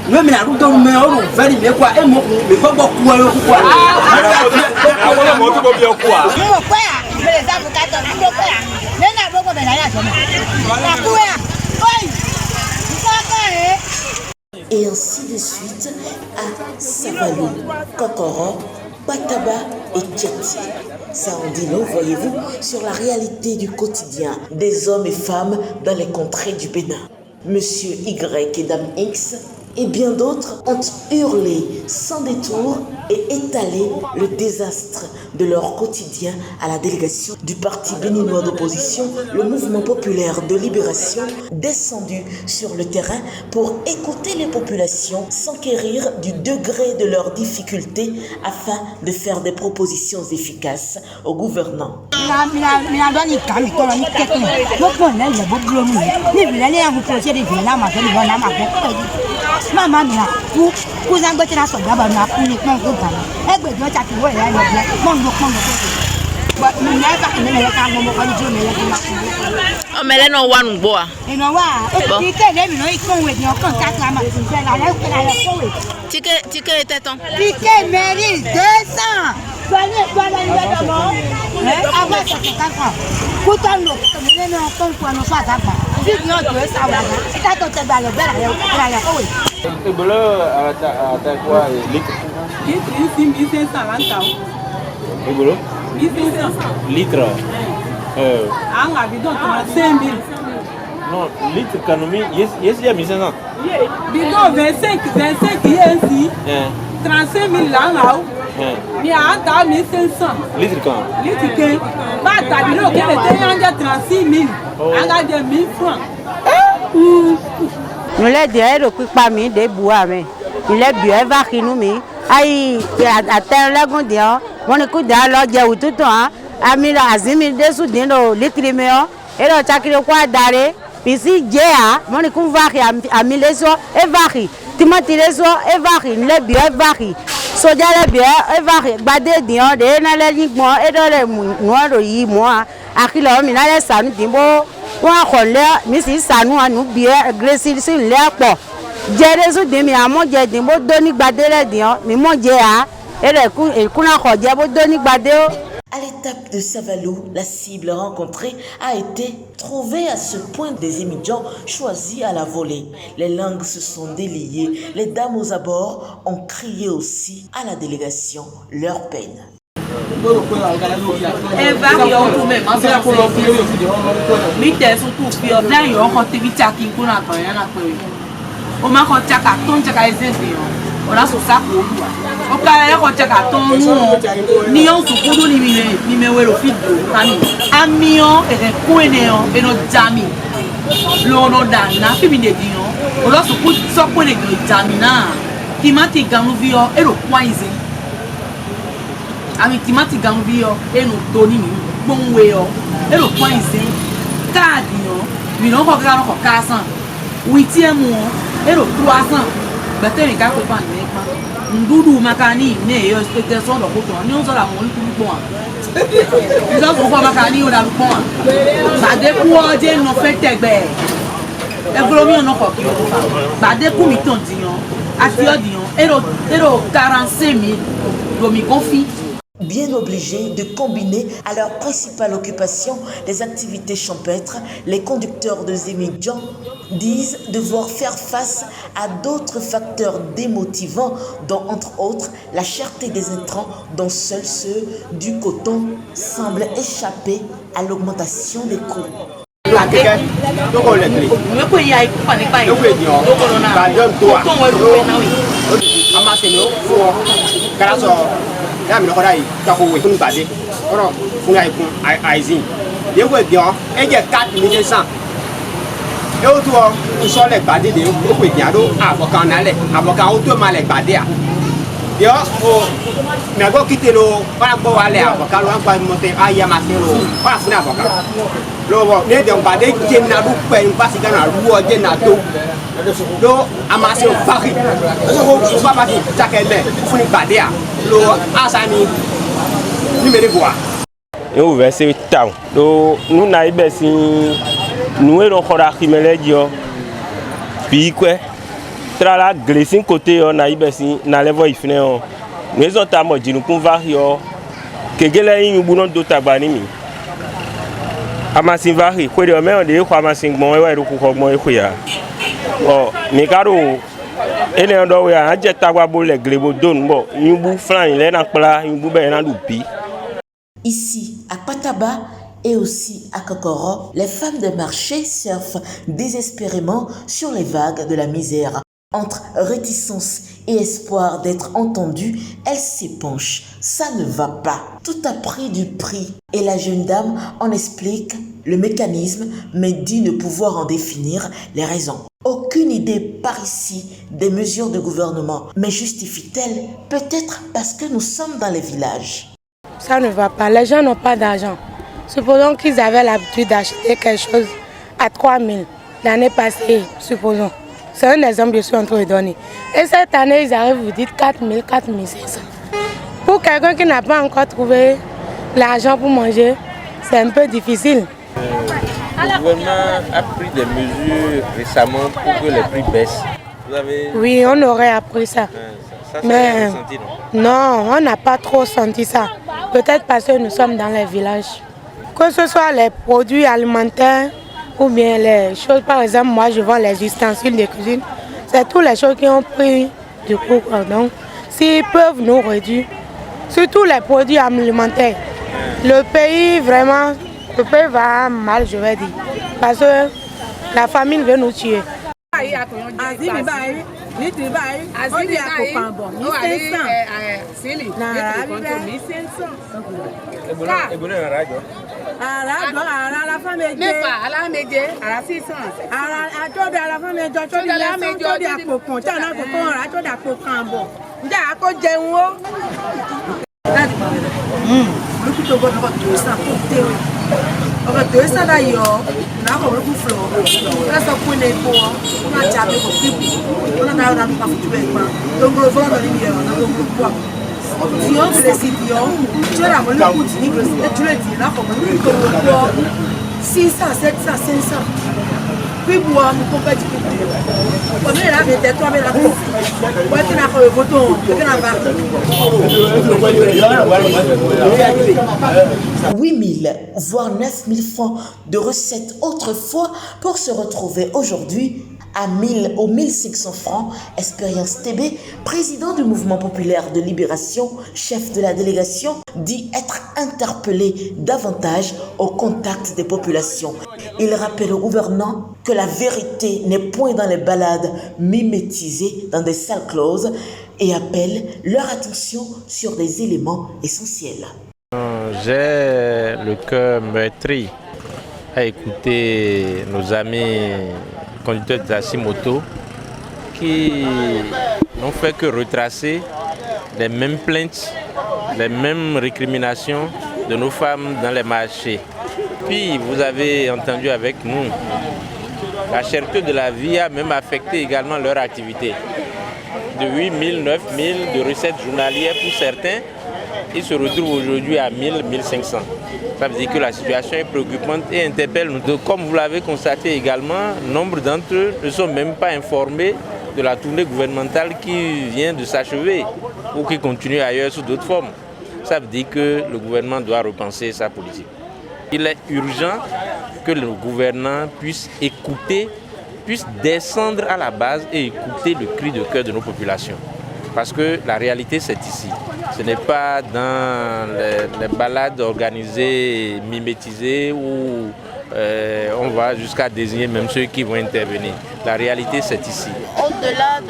Nous mais la route on met on va dire quoi et moi mais pas beaucoup quoi. Et ainsi de suite à Savalou, Kokoro, Bataba et Tcheti. Ça en dit long, voyez-vous, sur la réalité du quotidien des hommes et femmes dans les contrées du Bénin. Monsieur Y et Dame X et bien d'autres ont hurlé sans détour et étalé le désastre de leur quotidien à la délégation du parti béninois d'opposition, le Mouvement populaire de libération, descendu sur le terrain pour écouter les populations, s'enquérir du degré de leurs difficultés afin de faire des propositions efficaces aux gouvernants. Maman mia pour zangote na so gaba na pour ni kon ko ba egbe do cha ti wo ya lo bi mon go ba mi na ba ni le ka mo ko jo me le na o mele no wa nu gbo a e no wa ti ke le mi no ikon we ni o kan ka ka ma ti se la le ko we tike teton ti ke meri 200 Soignez ni le mo ava sa ka ka ku tan lo ko mi le no kon ko no sa ta ba ti ni o do sa wa ta to te ba le ba la ko we. Le bleu à quoi litre? Ici, 1500 Le bleu? 1500. Litre. Ah, bidon, 5000. Non, litre canomi, yes, il y a 1500. Bidon 25 ici. 35 000 là. Il y a 1500. Litre quand? Litre que. Bah, t'as dit que le était 36 000. On a 1000 francs. Nous les dire le quick pas mis des bois mais il est bien va qui nous mis aïe à terre la gondia mon écoute alors dia ou tout temps ami la azimi des sous dino litrimeo et le chakiro quoi dare puis si dia mon écoute va qui ami les so et va timati les so et va les bien va soja les bien et va badé dion de na les ligmo et dans les noir yi moi akilo mi na les sanu dimbo wa khole mi si sanu anu bi agresi si le po jere su de mi amo je din bo do ni gbade le dion mi mo je a e ku na kho je bo do ni gbade o. À l'étape de Savalou, la cible rencontrée a été trouvée à ce point des émigrants choisis à la volée. Les langues se sont déliées, les dames aux abords ont crié aussi à la délégation leur peine. On a ce sac au bout. On a un carton, ni on se coule ni me le fil de un million et un coin et notre ami. L'on a na fini de dire, on a ce coup de so coin de jamina qui m'a dit gamuvio et le point ici. Ami qui m'a dit gamuvio et nous donnons bon way et le point ici. Cadio, mais non pas grave encore 400. 8e mois et le 300. Bete mi ka ko pan me pa ndudu makani ne yo expectation do ko to ni on so la mo ni ku bon ni so ko makani o da lu bon ba de ku o je no fe tegbe e gro mi on ko ki o fa ba de ku mi ton diyan ati o diyan ero 45 000 do mi confi. Bien obligés de combiner à leur principale occupation les activités champêtres, les conducteurs de émigrants disent devoir faire face à d'autres facteurs démotivants, dont entre autres la cherté des intrants, dont seuls ceux du coton semblent échapper à l'augmentation des coûts. Ya mi lọ́kọ́dá yìí tako wẹ̀ fún ìgbàdé ọ̀rọ̀ fún àìkún àìsìn yóò wẹ̀ bí ọ́ ẹ jẹ́ 4,100 yóò tó ọ nsọ́lẹ̀ gbàdé de ó wẹ̀ bí adó àbọ̀kan nálẹ̀ àbọ̀kan ó tó ma lẹ̀ gbàdé à yọ o mẹ̀gbọ́ kíte lo wọ́n á gbọ́ wa lẹ̀ àbọ̀kan ló wọ́n á gba mọ̀tẹ́ ayé ma fi lo wọ́n á fún àbọ̀kan lọ́wọ́ ní ẹ̀dẹ̀ gbàdé jẹ́ nínú adó pẹ̀ nípa sí gánà lú ọ jẹ́ nínú adó ló a máa ṣe fárí ó bá bá ti jákẹ́ lẹ̀ fún ìgbàdé à lo asani numéro voix et au verset temps do nous na ibe si nous e ron khora khimele dio bi kwe Trala glacing côté on a ibesi na levo ifine on. Nous on tamo dinu kun vario. Kegele yin bunon do tagbani mi. Amasin vari ko de me on de ko amasin gbon e ko ko gbon e ko ya. Oh, mi karo ene on do we a je tagba bo le glebo don bo yin bu flan le na pla yin bu be na du bi. Ici, à Pataba et aussi à Kokoro, les femmes de marché surfent désespérément sur les vagues de la misère. Entre réticence et espoir d'être entendues, elles s'épanchent. Ça ne va pas. Tout a pris du prix. Et la jeune dame en explique le mécanisme, mais dit ne pouvoir en définir les raisons. Aucune idée par ici des mesures du gouvernement, mais justifie-t-elle? Peut-être parce que nous sommes dans les villages. Ça ne va pas, les gens n'ont pas d'argent. Supposons qu'ils avaient l'habitude d'acheter quelque chose à 3 000 l'année passée, supposons. C'est un exemple que je suis en train de donner. Et cette année, ils arrivent, vous dites 4 000, 4 500. Pour quelqu'un qui n'a pas encore trouvé l'argent pour manger, c'est un peu difficile. Le gouvernement a pris des mesures récemment pour que les prix baissent. Oui, on aurait appris ça. Mais senti, non? Non, on n'a pas trop senti ça. Peut-être parce que nous sommes dans les villages. Que ce soit les produits alimentaires ou bien les choses, par exemple, moi je vends les ustensiles de cuisine. C'est toutes les choses qui ont pris du coup. Donc, s'ils peuvent nous réduire, surtout les produits alimentaires, le pays vraiment, le pays va mal, je vais dire. Parce que la famine veut nous tuer. Voire 9 000 francs de recettes autrefois pour se retrouver aujourd'hui à 1000 ou 1500 francs. Expérience TB, président du mouvement populaire de libération, chef de la délégation, dit être interpellé davantage au contact des populations. Il rappelle aux gouvernants que la vérité n'est point dans les balades mimétisées dans des salles closes et appelle leur attention sur des éléments essentiels. J'ai le cœur meurtri à écouter nos amis conducteurs de taxi moto qui n'ont fait que retracer les mêmes plaintes, les mêmes récriminations de nos femmes dans les marchés. Puis vous avez entendu avec nous, la cherté de la vie a même affecté également leur activité. De 8 000, 9 000 de recettes journalières pour certains, ils se retrouvent aujourd'hui à 1000, 1500. Ça veut dire que la situation est préoccupante et interpelle nous. Comme vous l'avez constaté également, nombre d'entre eux ne sont même pas informés de la tournée gouvernementale qui vient de s'achever ou qui continue ailleurs sous d'autres formes. Ça veut dire que le gouvernement doit repenser sa politique. Il est urgent que le gouvernement puisse écouter, puisse descendre à la base et écouter le cri de cœur de nos populations. Parce que la réalité, c'est ici. Ce n'est pas dans les balades organisées, mimétisées, où on va jusqu'à désigner même ceux qui vont intervenir. La réalité, c'est ici. Au-delà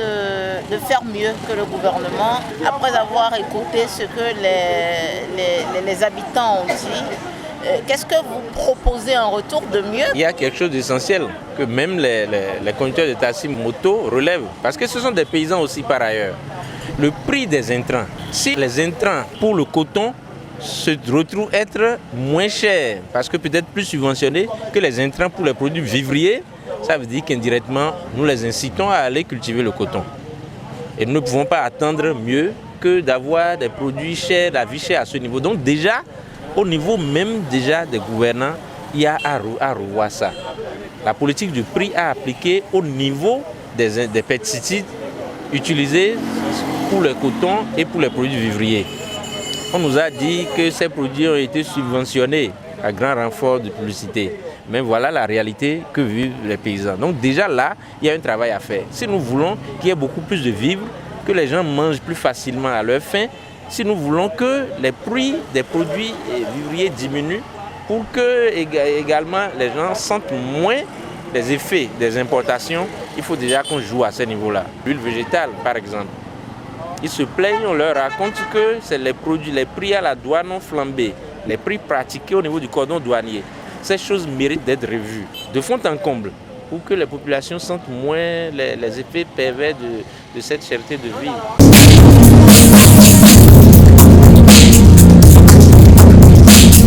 de faire mieux que le gouvernement, après avoir écouté ce que les habitants ont dit, qu'est-ce que vous proposez en retour de mieux? Il y a quelque chose d'essentiel que même les conducteurs de taxi moto relèvent. Parce que ce sont des paysans aussi par ailleurs. Le prix des intrants. Si les intrants pour le coton se retrouvent être moins chers, parce que peut-être plus subventionnés que les intrants pour les produits vivriers, ça veut dire qu'indirectement, nous les incitons à aller cultiver le coton. Et nous ne pouvons pas attendre mieux que d'avoir des produits chers, la vie chère à ce niveau. Donc déjà, au niveau même déjà des gouvernants, il y a à revoir ça. La politique du prix à appliquer au niveau des pesticides utilisés pour le coton et pour les produits vivriers. On nous a dit que ces produits ont été subventionnés à grand renfort de publicité. Mais voilà la réalité que vivent les paysans. Donc déjà là, il y a un travail à faire. Si nous voulons qu'il y ait beaucoup plus de vivres, que les gens mangent plus facilement à leur faim, si nous voulons que les prix des produits vivriers diminuent, pour que également les gens sentent moins les effets des importations, il faut déjà qu'on joue à ce niveau-là. L'huile végétale, par exemple. Ils se plaignent, on leur raconte que c'est les produits, les prix à la douane ont flambé, les prix pratiqués au niveau du cordon douanier. Ces choses méritent d'être revues de fond en comble pour que les populations sentent moins les effets pervers de cette cherté de vie.